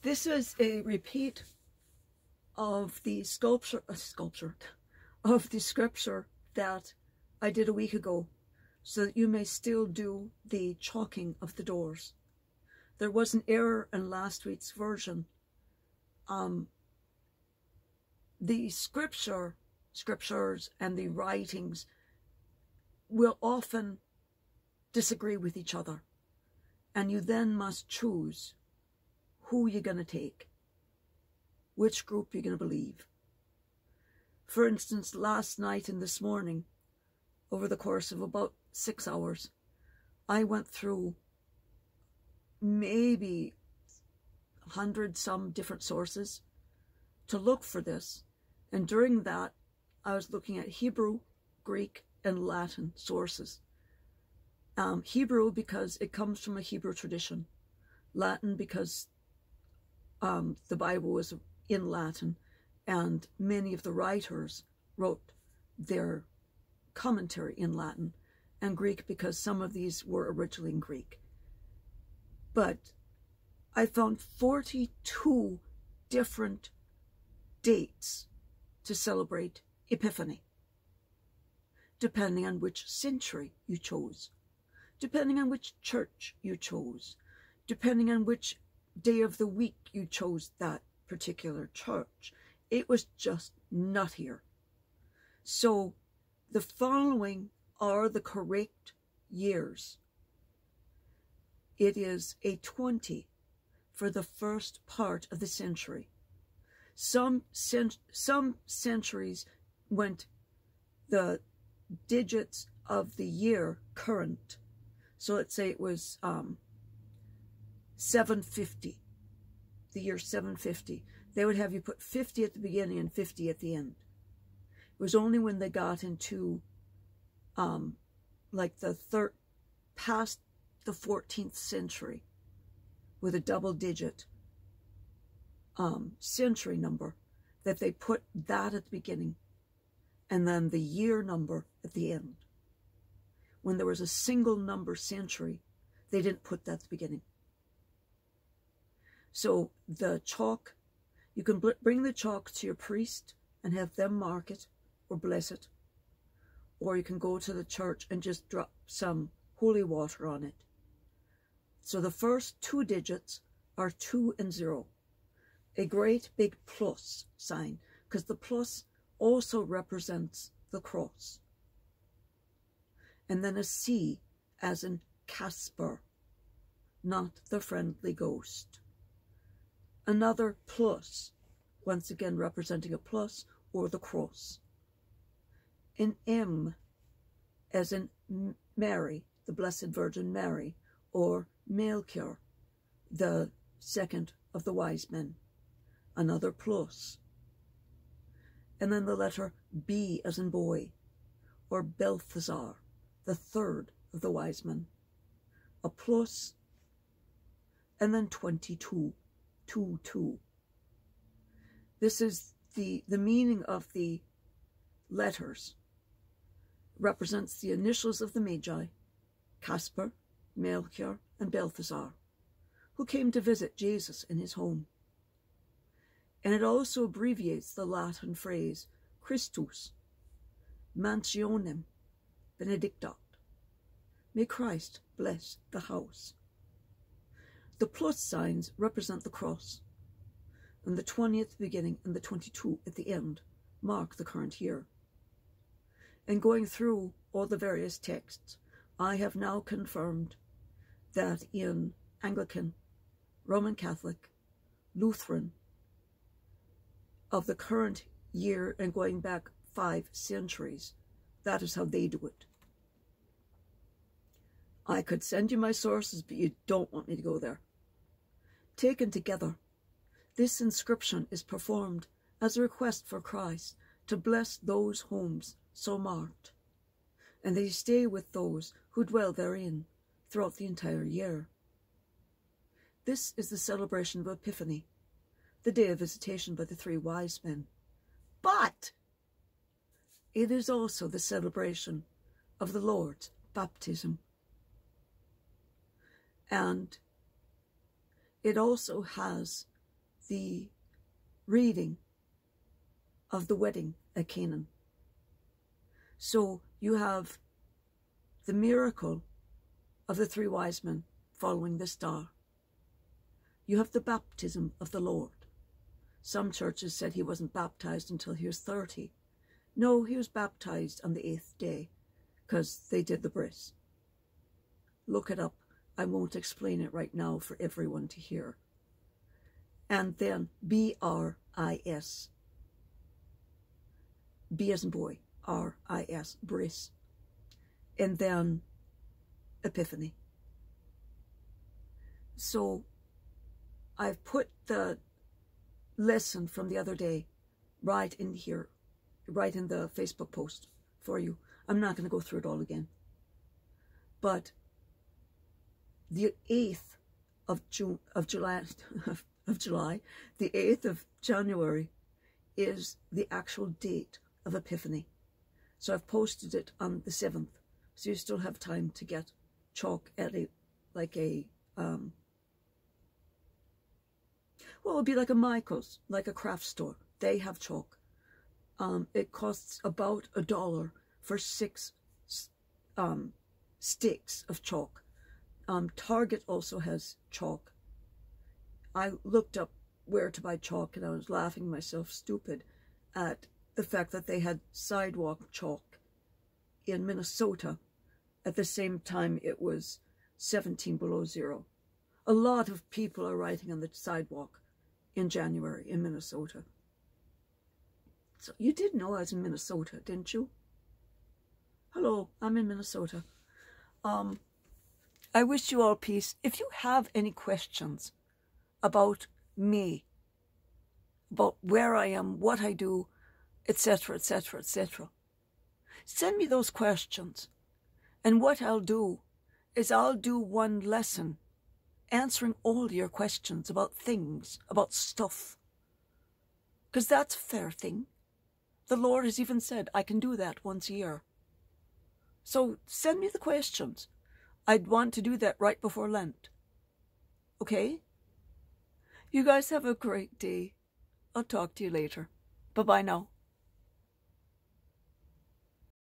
This is a repeat of the scripture that I did a week ago, so that you may still do the chalking of the doors. There was an error in last week's version. The scriptures and the writings will often disagree with each other, and you then must choose who you're going to take, which group you're going to believe. For instance, last night and this morning, over the course of about 6 hours, I went through maybe 100 some different sources to look for this. And during that, I was looking at Hebrew, Greek, and Latin sources. Hebrew because it comes from a Hebrew tradition. Latin because the Bible was in Latin, and many of the writers wrote their commentary in Latin, and Greek because some of these were originally in Greek. But I found 42 different dates to celebrate Epiphany, depending on which century you chose, depending on which church you chose, depending on which day of the week you chose that particular church. It was just nuttier. So the following are the correct years. It is a 20 for the first part of the century. Some centuries went the digits of the year current. So let's say it was 750, the year 750. They would have you put 50 at the beginning and 50 at the end. It was only when they got into like past the 14th century with a double digit century number that they put that at the beginning and then the year number at the end. When there was a single number century, they didn't put that at the beginning. So the chalk, you can bring the chalk to your priest and have them mark it or bless it. Or you can go to the church and just drop some holy water on it. So the first 2 digits are 2 and 0. A great big plus sign, because the plus also represents the cross. And then a C as in Casper, not the friendly ghost. Another plus, once again representing a plus or the cross. An M as in Mary, the Blessed Virgin Mary, or Melchior, the second of the wise men. Another plus. And then the letter B as in boy, or Balthazar, the third of the wise men. A plus, and then 22. 2. This is the meaning of the letters. Represents the initials of the Magi, Casper, Melchior, and Balthazar, who came to visit Jesus in his home. And it also abbreviates the Latin phrase Christus, mansionem benedictat. May Christ bless the house. The plus signs represent the cross, and the 20 at the beginning and the 22 at the end mark the current year. And going through all the various texts, I have now confirmed that in Anglican, Roman Catholic, Lutheran, of the current year and going back 5 centuries, that is how they do it. I could send you my sources, but you don't want me to go there. Taken together, this inscription is performed as a request for Christ to bless those homes so marked, and they stay with those who dwell therein throughout the entire year. This is the celebration of Epiphany, the day of visitation by the 3 wise men. But it is also the celebration of the Lord's baptism. And it also has the reading of the wedding at Canaan. So you have the miracle of the 3 wise men following the star. You have the baptism of the Lord. Some churches said he wasn't baptized until he was 30. No, he was baptized on the 8th day because they did the bris. Look it up. I won't explain it right now for everyone to hear. And then B-R-I-S. B as in boy. R-I-S. Bris. And then Epiphany. So I've put the lesson from the other day right in here, right in the Facebook post for you. I'm not going to go through it all again. But the 8th of July, the 8th of January is the actual date of Epiphany. So I've posted it on the 7th. So you still have time to get chalk at a, like a, well, it would be like a Michael's, like a craft store. They have chalk. It costs about $1 for 6 sticks of chalk. Target also has chalk. I looked up where to buy chalk and I was laughing myself stupid at the fact that they had sidewalk chalk in Minnesota at the same time it was 17 below zero. A lot of people are writing on the sidewalk in January in Minnesota. So you did know I was in Minnesota, didn't you? Hello, I'm in Minnesota. I wish you all peace. If you have any questions about me, about where I am, what I do, etc., etc., etc., send me those questions. And what I'll do is I'll do one lesson answering all your questions about things, about stuff. Because that's a fair thing. The Lord has even said I can do that once a year. So send me the questions. I'd want to do that right before Lent. Okay? You guys have a great day. I'll talk to you later. Bye-bye now.